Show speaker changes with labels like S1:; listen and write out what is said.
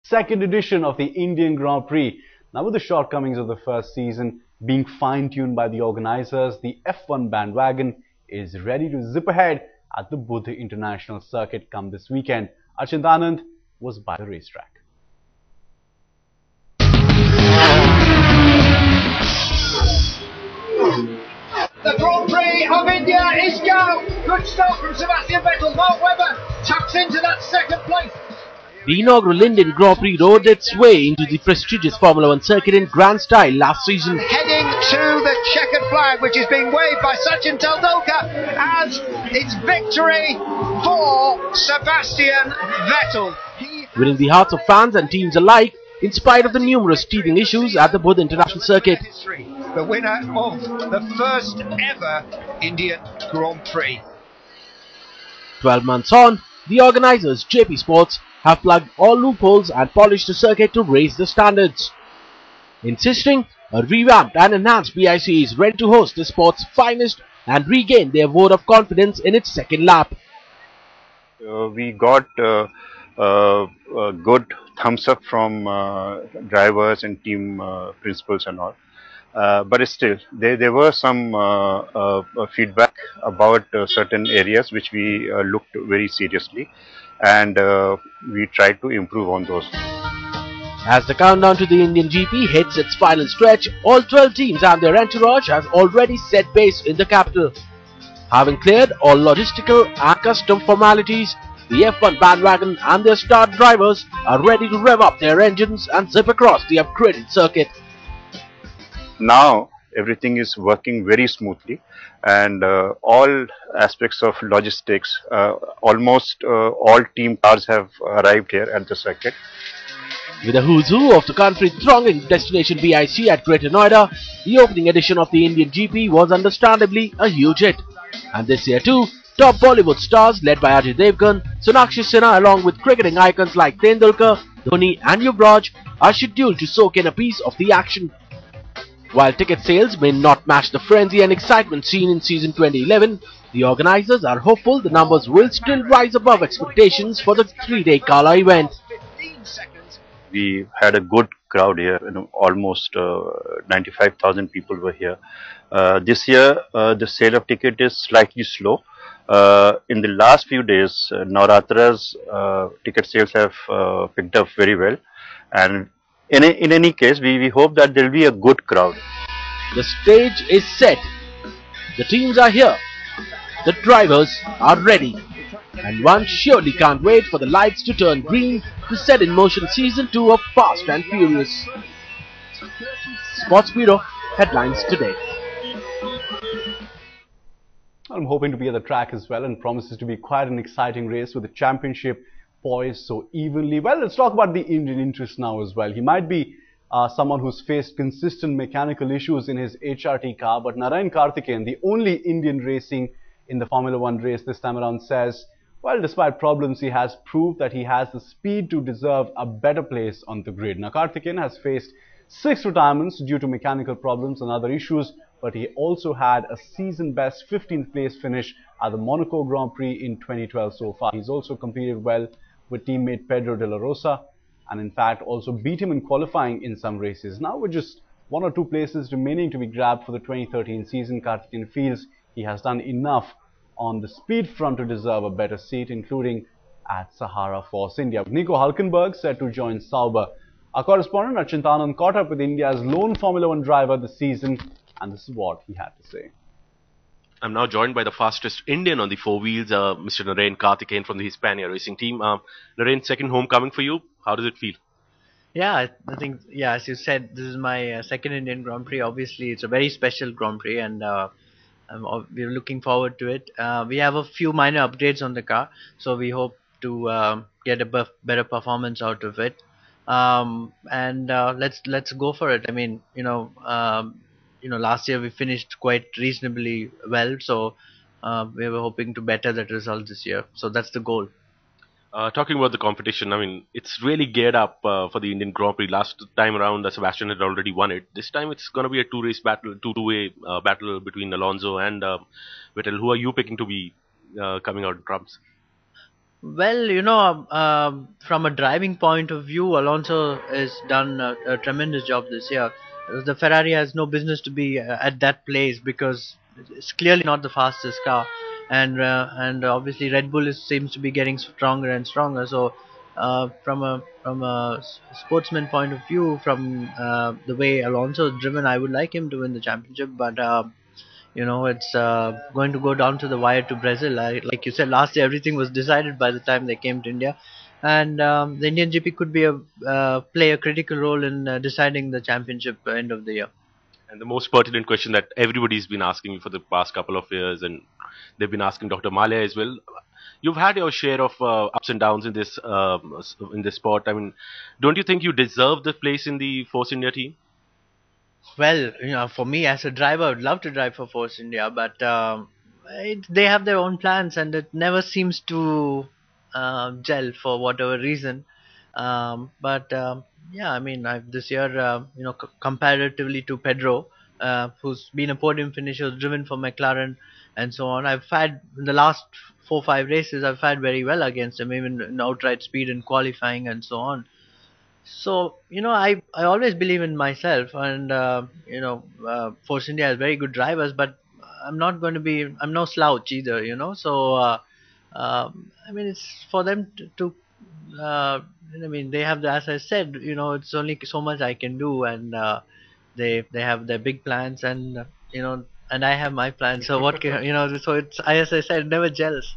S1: second edition of the Indian Grand Prix. Now, with the shortcomings of the first season being fine-tuned by the organizers, the F1 bandwagon is ready to zip ahead at the Buddha International Circuit come this weekend. Achint Anand was by the racetrack.
S2: The Grand Prix of India is go! Good start from Sebastian Vettel. Mark Webber tucks into that second place.
S3: The inaugural Indian Grand Prix rode its way into the prestigious Formula One circuit in grand style last season.
S2: Heading to the checkered flag, which is being waved by Sachin Tendulkar as it's victory for Sebastian Vettel.
S3: Winning the hearts of fans and teams alike, in spite of the numerous teething issues at the Buddha International Circuit.
S2: The winner of the first ever Indian Grand Prix. 12
S3: months on, the organizers, JP Sports, have plugged all loopholes and polished the circuit to raise the standards. Insisting a revamped and enhanced BIC is ready to host the sport's finest and regain their vote of confidence in its second lap.
S4: We got a good thumbs up from drivers and team principals and all. But still, there were some feedback about certain areas which we looked very seriously, and we tried to improve on those.
S3: As the countdown to the Indian GP hits its final stretch, all 12 teams and their entourage have already set base in the capital. Having cleared all logistical and custom formalities, the F1 bandwagon and their star drivers are ready to rev up their engines and zip across the upgraded circuit.
S4: Now everything is working very smoothly, and all aspects of logistics, almost all team cars have arrived here at the circuit.
S3: With a who's who of the country thronging destination BIC at Greater Noida, the opening edition of the Indian GP was understandably a huge hit. And this year too, top Bollywood stars led by Ajay Devgan, Sonakshi Sinha along with cricketing icons like Tendulkar, Dhoni and Yuvraj are scheduled to soak in a piece of the action. While ticket sales may not match the frenzy and excitement seen in season 2011, the organizers are hopeful the numbers will still rise above expectations for the 3-day Gala event.
S4: We had a good crowd here, almost 95,000 people were here. This year, the sale of ticket is slightly slow. In the last few days, Navratra's ticket sales have picked up very well, and in any case, we hope that there will be a good crowd.
S3: The stage is set. The teams are here. The drivers are ready. And one surely can't wait for the lights to turn green to set in motion season 2 of Fast and Furious. Sports Bureau headlines today.
S1: I'm hoping to be at the track as well, and promises to be quite an exciting race with the championship poised so evenly. Well, let's talk about the Indian interest now as well. He might be someone who's faced consistent mechanical issues in his HRT car, but Narain Karthikeyan, the only Indian racing in the Formula One race this time around, says, well, despite problems, he has proved that he has the speed to deserve a better place on the grid. Now, Karthikeyan has faced 6 retirements due to mechanical problems and other issues, but he also had a season-best 15th place finish at the Monaco Grand Prix in 2012 so far. He's also competed well with teammate Pedro de la Rosa, and in fact also beat him in qualifying in some races. Now, with just 1 or 2 places remaining to be grabbed for the 2013 season, Karthikeyan feels he has done enough on the speed front to deserve a better seat, including at Sahara Force India. Nico Hulkenberg set to join Sauber. Our correspondent Achint Anand caught up with India's lone Formula One driver this season, and this is what he had to say.
S5: I'm now joined by the fastest Indian on the 4 wheels, Mr. Narain Karthikeyan from the Hispania racing team. Narain, second homecoming for you. How does it feel?
S6: Yeah, I think, yeah, as you said, this is my second Indian Grand Prix. Obviously, it's a very special Grand Prix, and we're looking forward to it. We have a few minor upgrades on the car, so we hope to get a better performance out of it. Let's go for it. I mean, last year we finished quite reasonably well, so we were hoping to better that result this year. So that's the goal.
S5: Talking about the competition, I mean, it's really geared up for the Indian Grand Prix. Last time around, Sebastian had already won it. This time it's going to be a two-race battle, two-way battle between Alonso and Vettel. Who are you picking to be coming out trumps?
S6: Well, from a driving point of view, Alonso has done a tremendous job this year. The Ferrari has no business to be at that place because it's clearly not the fastest car, and obviously Red Bull seems to be getting stronger and stronger. So, from a sportsman point of view, from the way Alonso is driven, I would like him to win the championship, but. It's going to go down to the wire to Brazil. Like you said, last year everything was decided by the time they came to India, and the Indian GP could be play a critical role in deciding the championship end of the year.
S5: And the most pertinent question that everybody's been asking me for the past couple of years, and they've been asking Dr. Malia as well. You've had your share of ups and downs in this sport. I mean, don't you think you deserve the place in the Force India team?
S6: Well, for me as a driver, I would love to drive for Force India, but they have their own plans, and it never seems to gel for whatever reason. But yeah, I mean, this year, comparatively to Pedro, who's been a podium finisher, driven for McLaren, and so on, I've had in the last 4 5 races, I've had very well against him, even in outright speed and qualifying and so on. So, I always believe in myself, and Force India has very good drivers, but I'm no slouch either, So, I mean, it's for them I mean, they have as I said, it's only so much I can do, and they have their big plans, and and I have my plans. So what can, so it's as I said, it never gels.